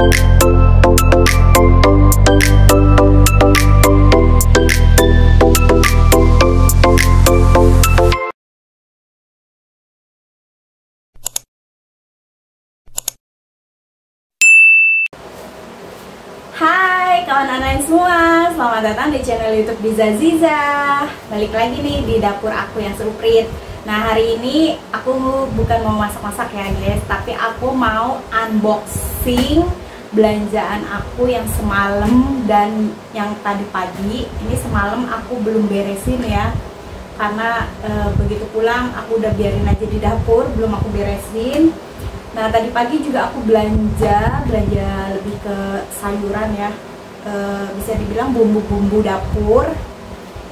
Hai kawan online semua, selamat datang di channel YouTube Diza Ziza. Balik lagi nih di dapur aku yang seruprit. Nah, hari ini aku bukan mau masak-masak ya guys, tapi aku mau unboxing belanjaan aku yang semalam dan yang tadi pagi. Ini semalam aku belum beresin ya, karena begitu pulang aku udah biarin aja di dapur, belum aku beresin. Nah, tadi pagi juga aku belanja lebih ke sayuran ya, bisa dibilang bumbu-bumbu dapur.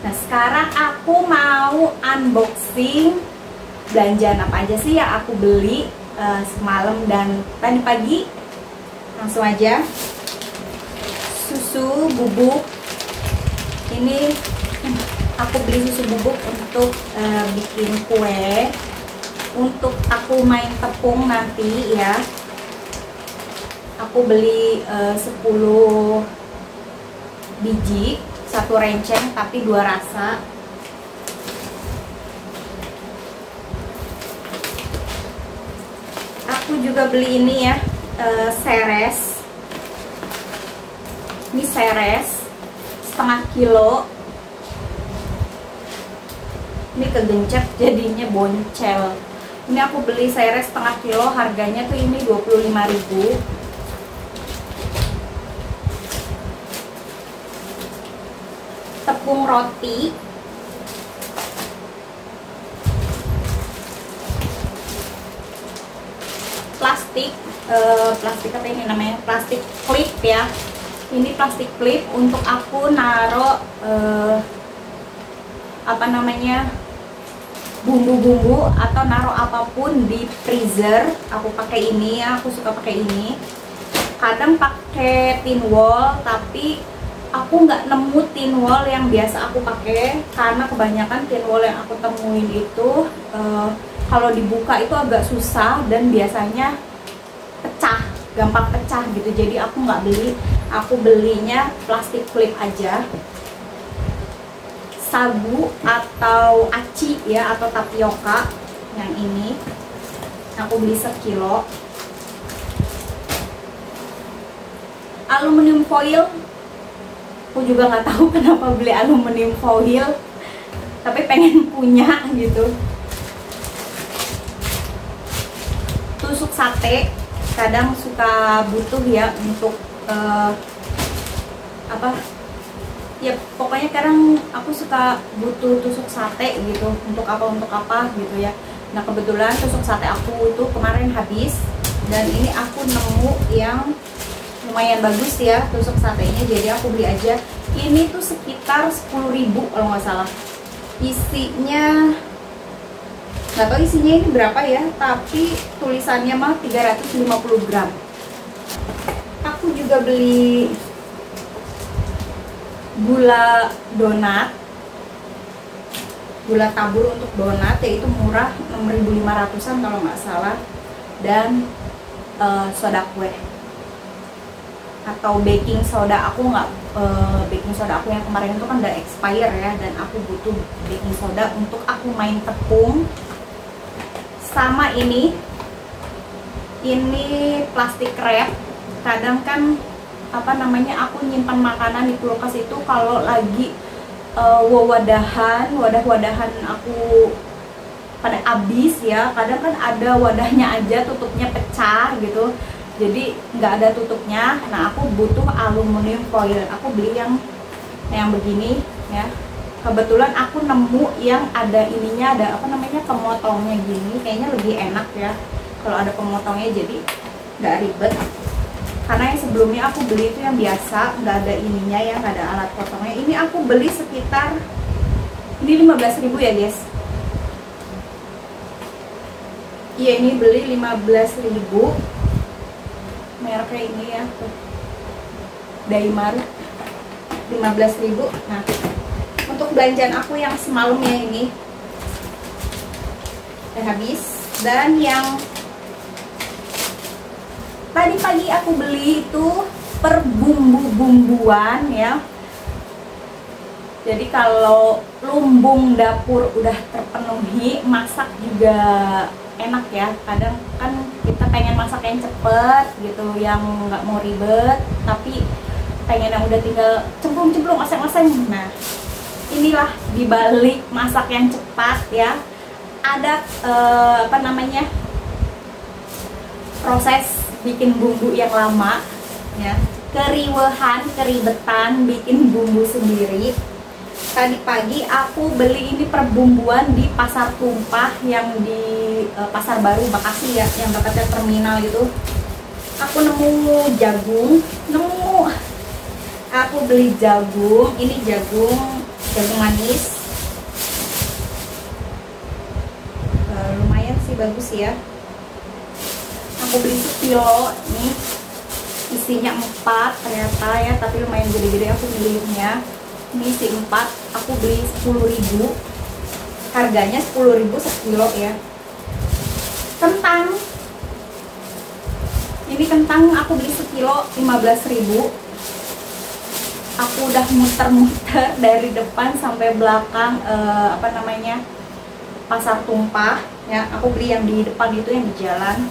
Nah, sekarang aku mau unboxing belanjaan apa aja sih yang aku beli semalam dan tadi pagi. Langsung aja. Susu bubuk, ini aku beli susu bubuk untuk bikin kue. Untuk aku main tepung nanti ya, aku beli 10 biji, satu renceng tapi 2 rasa. Aku juga beli ini ya, seres. Ini seres setengah kilo. Ini kegencet jadinya boncel. Ini aku beli seres setengah kilo, harganya tuh ini 25.000. Tepung roti. Plastik apa ini namanya? Plastik klip ya. Ini plastik klip untuk aku naro apa namanya? Bumbu-bumbu atau naruh apapun di freezer. Aku pakai ini ya, aku suka pakai ini. Kadang pakai tin wall, tapi aku nggak nemu tin wall yang biasa aku pakai, karena kebanyakan tin wall yang aku temuin itu kalau dibuka itu agak susah dan biasanya pecah, gampang pecah gitu. Jadi aku nggak beli, aku belinya plastik klip aja. Sagu atau aci ya, atau tapioka yang ini aku beli 1 kilo. Aluminium foil, aku juga nggak tahu kenapa beli aluminium foil, tapi pengen punya gitu. Tusuk sate, kadang suka butuh ya untuk apa ya, pokoknya kadang aku suka butuh tusuk sate gitu, untuk apa gitu ya. Nah, kebetulan tusuk sate aku itu kemarin habis, dan ini aku nemu yang lumayan bagus ya tusuk satenya, jadi aku beli aja. Ini tuh sekitar 10.000 kalau nggak salah. Isinya nggak tahu isinya ini berapa ya, tapi tulisannya mah 350 gram. Aku juga beli gula donat, gula tabur untuk donat, yaitu murah, 6.500-an kalau nggak salah. Dan soda kue atau baking soda. Aku nggak baking soda aku yang kemarin itu kan udah expire ya, dan aku butuh baking soda untuk aku main tepung. Sama ini plastik wrap. Kadang kan apa namanya, aku nyimpan makanan di kulkas itu kalau lagi wadah-wadahan aku pada habis ya. Kadang kan ada wadahnya aja, tutupnya pecah gitu, jadi nggak ada tutupnya. Nah, aku butuh aluminium foil. Aku beli yang begini ya. Kebetulan aku nemu yang ada ininya, ada apa namanya, pemotongnya gini. Kayaknya lebih enak ya kalau ada pemotongnya, jadi nggak ribet. Karena yang sebelumnya aku beli itu yang biasa, nggak ada ininya ya, nggak ada alat potongnya. Ini aku beli sekitar, ini 15.000 ya guys. Iya, ini beli 15.000. Mereknya ini ya, Daimaru, 15.000. Nah, untuk belanjaan aku yang semalamnya ini udah habis. Dan yang Tadi pagi aku beli itu per bumbu-bumbuan ya. Jadi kalau lumbung dapur udah terpenuhi, masak juga enak ya. Kadang kan kita pengen masak yang cepet gitu, yang nggak mau ribet, tapi pengen yang udah tinggal cemplung-cemplung, oseng-oseng. Nah, inilah dibalik masak yang cepat ya, ada proses bikin bumbu yang lama ya, keriwehan, keribetan bikin bumbu sendiri. Tadi pagi aku beli ini perbumbuan di Pasar Tumpah yang di Pasar Baru Bekasi ya, yang dekatnya terminal gitu. Aku nemu jagung, aku beli jagung, ini jagung manis. Lumayan sih, bagus ya. Aku beli sekilo nih, isinya 4 ternyata ya, tapi lumayan gede-gede aku milihnya. Ini isi 4, aku beli 10.000, harganya 10.000 sekilo ya. Kentang, ini kentang aku beli sekilo 15.000. Aku udah muter-muter dari depan sampai belakang Pasar Tumpah ya. Aku beli yang di depan itu, yang di jalan.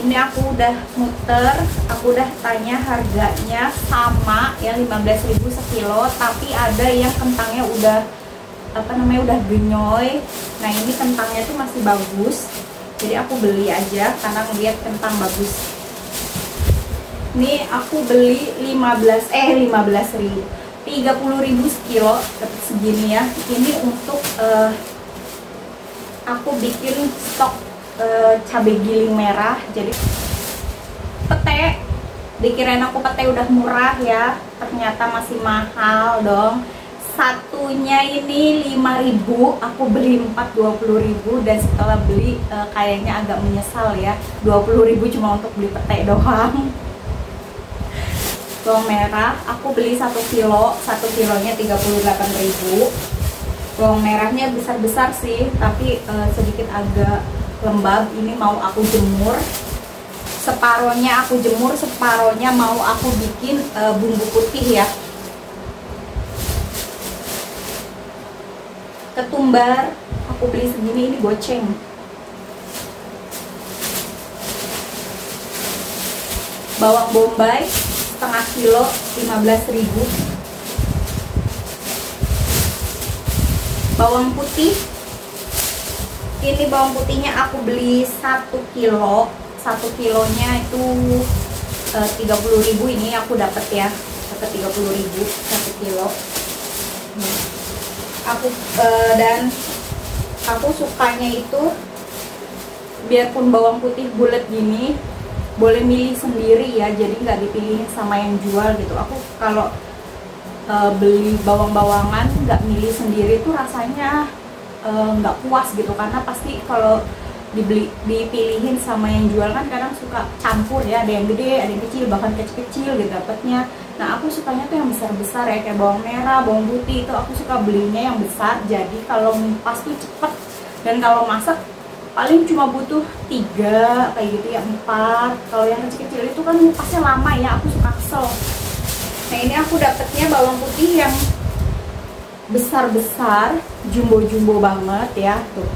Ini aku udah muter, aku udah tanya harganya sama ya, 15.000 sekilo, tapi ada yang kentangnya udah udah genyoy. Nah, ini kentangnya tuh masih bagus. Jadi aku beli aja karena ngeliat kentang bagus. Ini aku beli 15.000, 30.000 sekilo, dapat segini ya. Ini untuk aku bikin stok cabai giling merah. Jadi pete, dikirain aku pete udah murah ya, ternyata masih mahal dong. Satunya ini 5.000, aku beli 4 20.000, dan setelah beli kayaknya agak menyesal ya, 20.000 cuma untuk beli pete doang. Bawang merah aku beli 1 kilo, 1 kilonya 38.000. Bawang merahnya besar-besar sih, tapi sedikit agak lembab. Ini mau aku jemur, separohnya aku jemur, separohnya mau aku bikin bumbu putih ya. Ketumbar aku beli segini, ini goceng. Bawang bombay setengah kilo 15.000. Bawang putih, ini bawang putihnya aku beli 1 kilo, 1 kilonya itu 30.000. Ini aku dapat ya, dapat 30.000 1 kilo. Dan aku sukanya itu biarpun bawang putih bulat gini, boleh milih sendiri ya, jadi nggak dipilihin sama yang jual gitu. Aku kalau beli bawang-bawangan nggak milih sendiri tuh rasanya nggak puas gitu, karena pasti kalau dipilihin sama yang jual kan kadang suka campur ya, ada yang gede, ada yang kecil, bahkan kecil-kecil gitu dapatnya. Nah, aku sukanya tuh yang besar-besar ya, kayak bawang merah, bawang putih itu aku suka belinya yang besar. Jadi kalau ngupas tuh cepet, dan kalau masak paling cuma butuh 3 kayak gitu ya, 4. Kalau yang kecil-kecil itu kan ngupasnya lama ya, aku suka kesel. Nah, ini aku dapetnya bawang putih yang besar-besar, jumbo-jumbo banget ya, tuh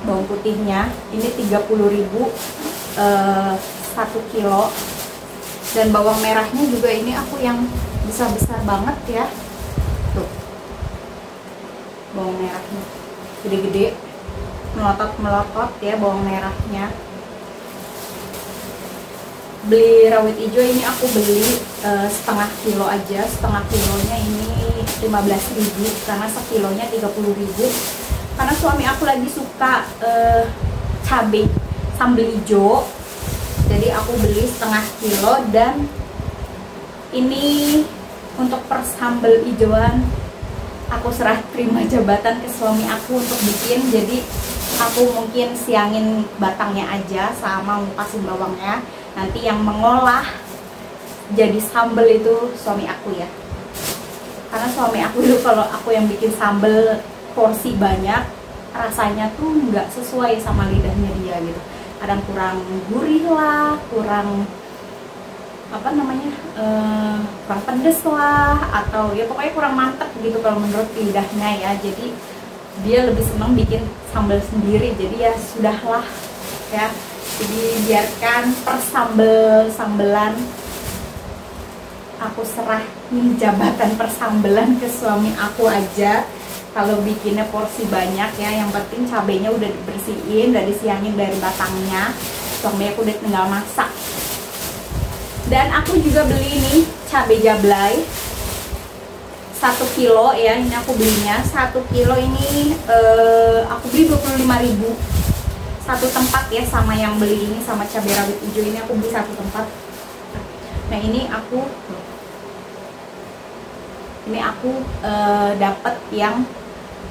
bawang putihnya. Ini 30.000 1 kilo. Dan bawang merahnya juga ini aku yang besar-besar banget ya, tuh bawang merahnya gede-gede, melotot-melotot ya bawang merahnya. Beli rawit hijau ini aku beli setengah kilo aja, setengah kilonya ini 15.000, karena sekilonya 30.000. Karena suami aku lagi suka cabai sambal hijau, jadi aku beli setengah kilo. Dan ini untuk per sambal hijauan aku serah terima jabatan ke suami aku untuk bikin. Jadi aku mungkin siangin batangnya aja sama ngupasin bawangnya, nanti yang mengolah jadi sambal itu suami aku ya. Karena suami aku itu kalau aku yang bikin sambal porsi banyak, rasanya tuh nggak sesuai sama lidahnya dia gitu. kadang kurang gurih lah, kurang apa namanya, kurang pedes lah, atau ya pokoknya kurang mantep gitu kalau menurut lidahnya ya. Jadi dia lebih senang bikin sambal sendiri, jadi ya sudahlah ya, jadi biarkan sambelan aku serahin jabatan persambelan ke suami aku aja. Kalau bikinnya porsi banyak ya, yang penting cabenya udah dibersihin, udah disiangin dari batangnya, suami aku udah tinggal masak. Dan aku juga beli nih cabai jablay 1 kilo ya, ini aku belinya 1 kilo ini aku beli 25.000 satu tempat ya, sama yang beli ini sama cabai rawit hijau ini aku beli satu tempat. Nah ini aku dapat yang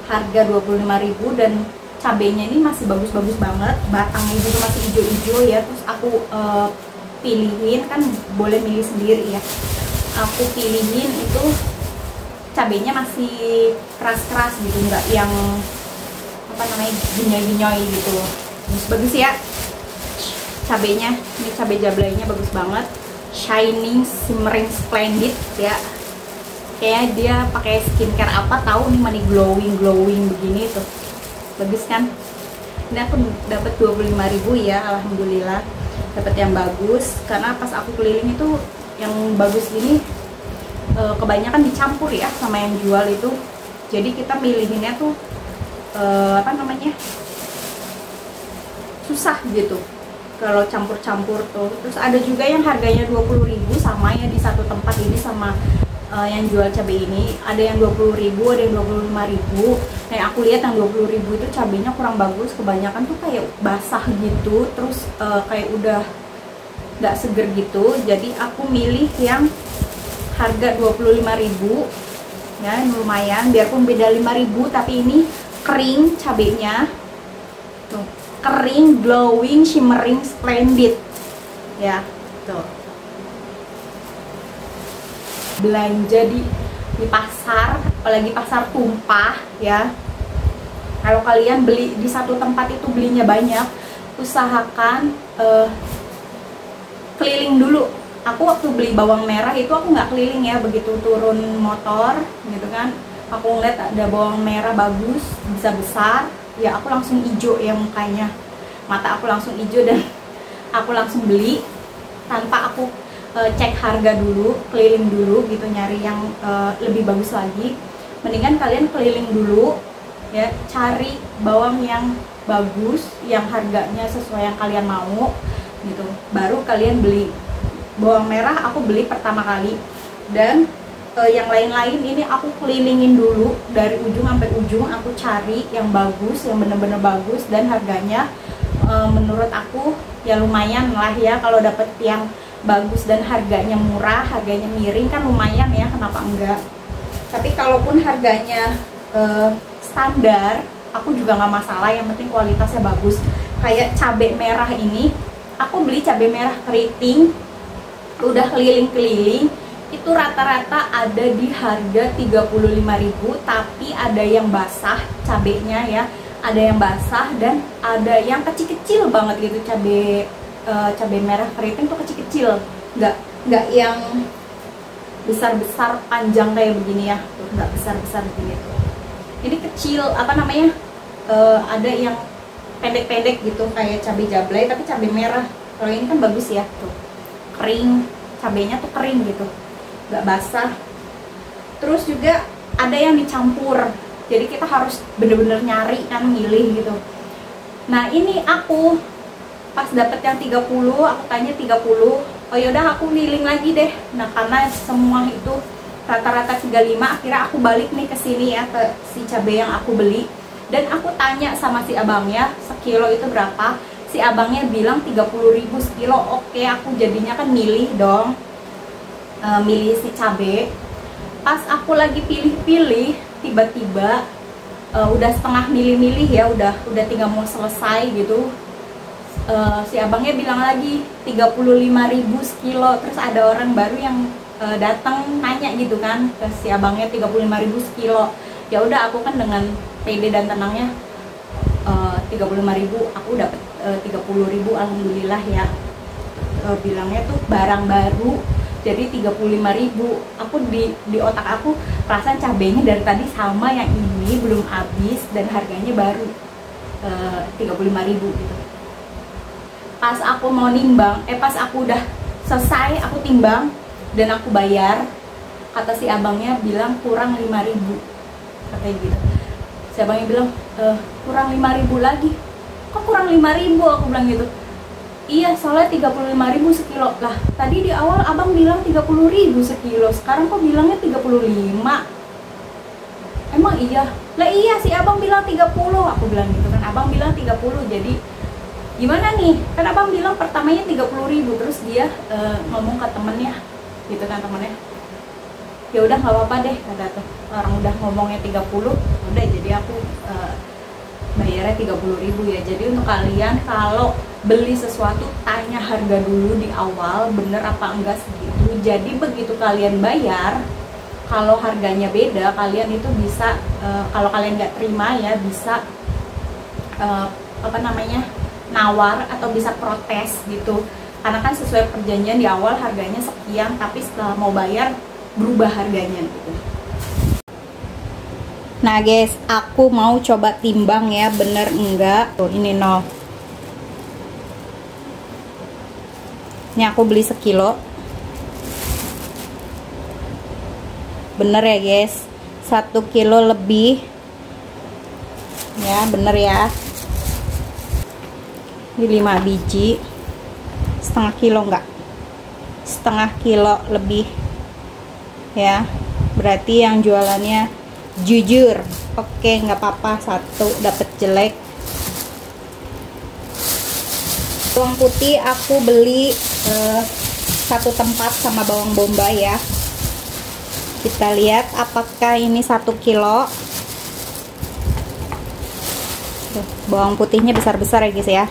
harga 25.000 dan cabenya ini masih bagus-bagus banget, batangnya juga masih hijau-hijau ya. Terus aku pilihin, kan boleh milih sendiri ya, aku pilihin itu cabenya masih keras-keras gitu, nggak yang apa namanya ginyoy-ginyoy gitu. Bagus ya cabenya, ini cabai jablaynya bagus banget, shining, shimmering, splendid ya. Kayaknya dia pakai skincare apa tahu nih, mani glowing begini tuh, bagus kan. Ini aku dapat 25.000 ya, alhamdulillah dapat yang bagus. Karena pas aku keliling itu yang bagus gini kebanyakan dicampur ya sama yang jual itu, jadi kita milihinnya tuh apa namanya susah gitu kalau campur-campur tuh. Terus ada juga yang harganya 20.000 sama ya di satu tempat ini sama yang jual cabai ini, ada yang 20.000, ada yang 25.000. Nah aku lihat yang 20.000 itu cabainya kurang bagus, kebanyakan tuh kayak basah gitu, terus kayak udah nggak seger gitu. Jadi aku milih yang harga 25.000 ya, lumayan, biarpun beda 5.000 tapi ini kering cabainya tuh, kering, glowing, shimmering, splendid ya tuh. Belanja di pasar, apalagi pasar tumpah ya, kalau kalian beli di satu tempat itu belinya banyak, usahakan keliling dulu. Aku waktu beli bawang merah itu aku nggak keliling ya, begitu turun motor gitu kan, aku ngeliat ada bawang merah bagus, bisa besar ya, aku langsung hijau ya mukanya, mata aku langsung hijau dan aku langsung beli tanpa aku cek harga dulu, keliling dulu gitu, nyari yang lebih bagus lagi. Mendingan kalian keliling dulu ya, cari bawang yang bagus, yang harganya sesuai yang kalian mau gitu, baru kalian beli. Bawang merah aku beli pertama kali, dan yang lain-lain ini aku kelilingin dulu dari ujung sampai ujung, aku cari yang bagus, yang bener-bener bagus dan harganya menurut aku ya lumayan lah ya. Kalau dapet yang bagus dan harganya murah, harganya miring kan lumayan ya, kenapa enggak. Tapi kalaupun harganya standar, aku juga nggak masalah, yang penting kualitasnya bagus. Kayak cabai merah ini, aku beli cabai merah keriting, udah keliling-keliling, itu rata-rata ada di harga 35.000, tapi ada yang basah cabenya ya, ada yang basah dan ada yang kecil-kecil banget gitu. Cabai merah keriting tuh kecil-kecil, nggak yang besar-besar panjang kayak begini ya, tuh nggak besar-besar begini tuh. Ini kecil, apa namanya, ada yang pendek-pendek gitu kayak cabai jablay tapi cabai merah. Kalau ini kan bagus ya, tuh kering, cabainya tuh kering gitu, nggak basah. Terus juga ada yang dicampur, jadi kita harus bener-bener nyari kan, milih gitu. Nah ini aku pas dapet yang 30, aku tanya 30, oh yaudah aku keliling lagi deh. Nah karena semua itu rata-rata 35, akhirnya aku balik nih ke sini ya, ke si cabai yang aku beli, dan aku tanya sama si abangnya sekilo itu berapa. Si abangnya bilang 30.000 sekilo. Oke, aku jadinya kan milih dong, milih si cabai. Pas aku lagi pilih-pilih, tiba-tiba udah setengah milih-milih ya, udah tinggal mau selesai gitu. Si abangnya bilang lagi 35.000 sekilo. Terus ada orang baru yang datang nanya gitu kan ke si abangnya, 35.000 sekilo. Ya udah aku kan dengan pede dan tenangnya 35.000 aku dapat 30.000, alhamdulillah ya. Bilangnya tuh barang baru, jadi 35.000. Aku di otak aku perasaan cabenya dari tadi sama yang ini belum habis dan harganya baru 35.000 gitu. Pas aku mau nimbang, pas aku udah selesai aku timbang dan aku bayar, kata si abangnya bilang kurang 5.000, katanya gitu. Si abangnya bilang kurang 5.000 lagi. Kok kurang 5.000? Aku bilang gitu. Iya, soalnya 35.000 sekilo. Lah, tadi di awal abang bilang 30.000 sekilo, sekarang kok bilangnya 35? Emang iya? Lah iya, si abang bilang 30, aku bilang gitu kan. Abang bilang 30, jadi gimana nih? Kan abang bilang pertamanya 30.000, terus dia ngomong ke temennya, gitu kan, temennya. Ya udah nggak apa-apa deh, kata tuh. Orang udah ngomongnya 30, udah jadi aku bayarnya 30.000 ya. Jadi untuk kalian kalau beli sesuatu tanya harga dulu di awal, bener apa enggak segitu. Jadi begitu kalian bayar, kalau harganya beda, kalian itu bisa kalau kalian nggak terima ya bisa nawar atau bisa protes gitu. Karena kan sesuai perjanjian di awal harganya sekian, tapi setelah mau bayar berubah harganya gitu. Nah guys, aku mau coba timbang ya, bener enggak. Tuh ini 0. Ini aku beli sekilo. Bener ya guys, 1 kilo lebih. Ya bener ya. Ini 5 biji. Setengah kilo enggak? Setengah kilo lebih. Ya, berarti yang jualannya jujur. Oke, nggak apa-apa, 1 dapet jelek. Bawang putih aku beli 1 tempat sama bawang bombay ya. Kita lihat apakah ini 1 kilo. Tuh, bawang putihnya besar-besar ya guys ya.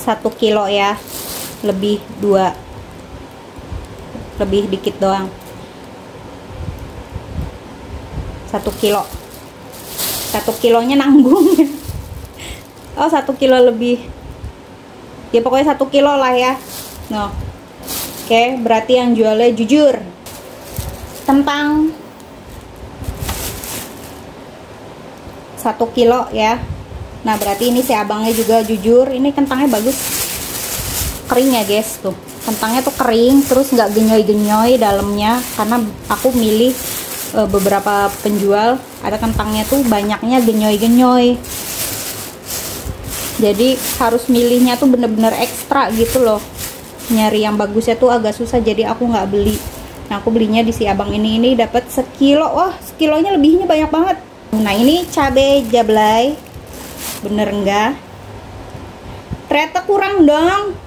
Satu kilo ya, lebih 2, lebih dikit doang. 1 kilo, 1 kilonya nanggung. Oh 1 kilo lebih ya, pokoknya 1 kilo lah ya. No. Oke, berarti yang jualnya jujur. Kentang 1 kilo ya. Nah berarti ini si abangnya juga jujur. Ini kentangnya bagus, kering ya guys. Tuh kentangnya tuh kering, terus nggak genyoy-genyoy dalamnya. Karena aku milih beberapa penjual ada kentangnya tuh banyaknya genyoy-genyoy. Jadi harus milihnya tuh bener-bener ekstra gitu loh. Nyari yang bagusnya tuh agak susah, jadi aku nggak beli. Nah aku belinya di si abang ini dapat sekilo. Wah sekilonya lebihnya banyak banget. Nah ini cabai jablay. Bener enggak? Ternyata kurang dong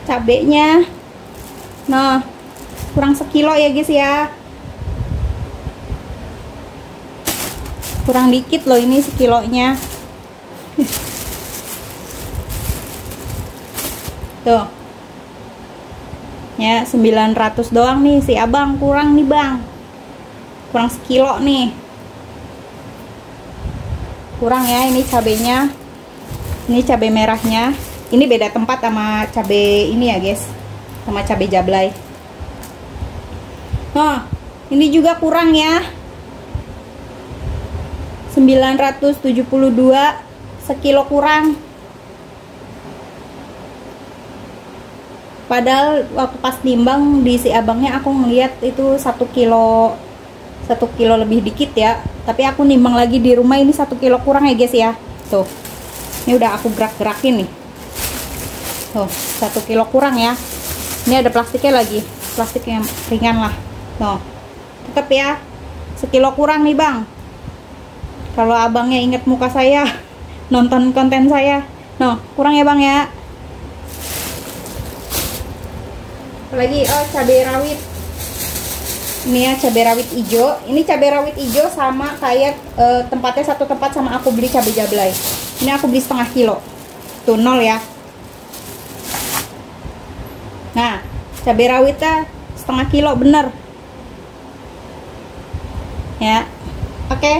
cabenya. Nah kurang sekilo ya guys ya. Kurang dikit loh ini sekilonya. Tuh ya 900 doang nih si abang. Kurang nih bang, kurang sekilo nih. Kurang ya ini cabenya. Ini cabai merahnya. Ini beda tempat sama cabai ini ya guys, sama cabai jablay. Nah ini juga kurang ya, 972 sekilo kurang. Padahal waktu pas timbang di si abangnya aku ngeliat itu 1 kilo, 1 kilo lebih dikit ya. Tapi aku nimbang lagi di rumah, ini 1 kilo kurang ya guys ya. Tuh ini udah aku gerak-gerakin nih. Tuh 1 kilo kurang ya. Ini ada plastiknya lagi, plastik yang ringan lah. Tuh tetep ya, sekilo kurang nih bang. Kalau abangnya inget muka saya, nonton konten saya, no kurang ya bang ya. Lagi oh cabai rawit. Ini ya cabai rawit hijau. Ini cabai rawit hijau sama kayak tempatnya satu tempat sama aku beli cabai jablay. Ini aku beli setengah kilo. Tuh 0 ya. Nah, cabai rawitnya setengah kilo bener ya. Oke,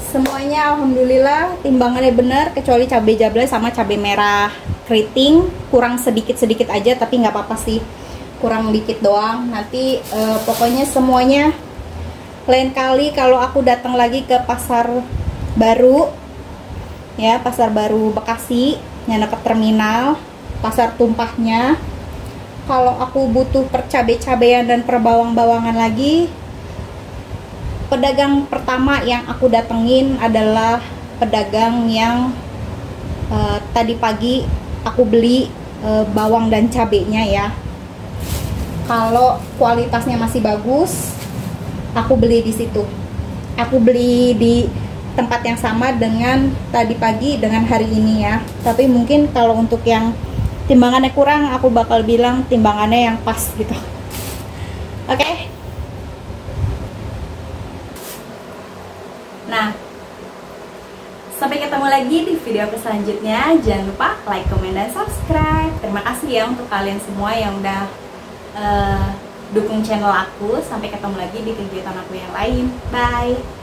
semuanya alhamdulillah timbangannya bener, kecuali cabai jablay sama cabai merah keriting kurang sedikit aja, tapi nggak apa-apa sih, kurang dikit doang. Nanti pokoknya semuanya lain kali kalau aku datang lagi ke pasar baru ya, pasar baru Bekasi yang dekat terminal, pasar tumpahnya, kalau aku butuh percabai-cabean dan perbawang-bawangan lagi, pedagang pertama yang aku datengin adalah pedagang yang tadi pagi aku beli bawang dan cabenya ya. Kalau kualitasnya masih bagus, aku beli di situ. Aku beli di tempat yang sama dengan tadi pagi dengan hari ini ya. Tapi mungkin kalau untuk yang timbangannya kurang, aku bakal bilang timbangannya yang pas gitu. Oke. Nah, sampai ketemu lagi di video aku selanjutnya. Jangan lupa like, komen, dan subscribe. Terima kasih ya untuk kalian semua yang udah dukung channel aku. Sampai ketemu lagi di kegiatan aku yang lain. Bye.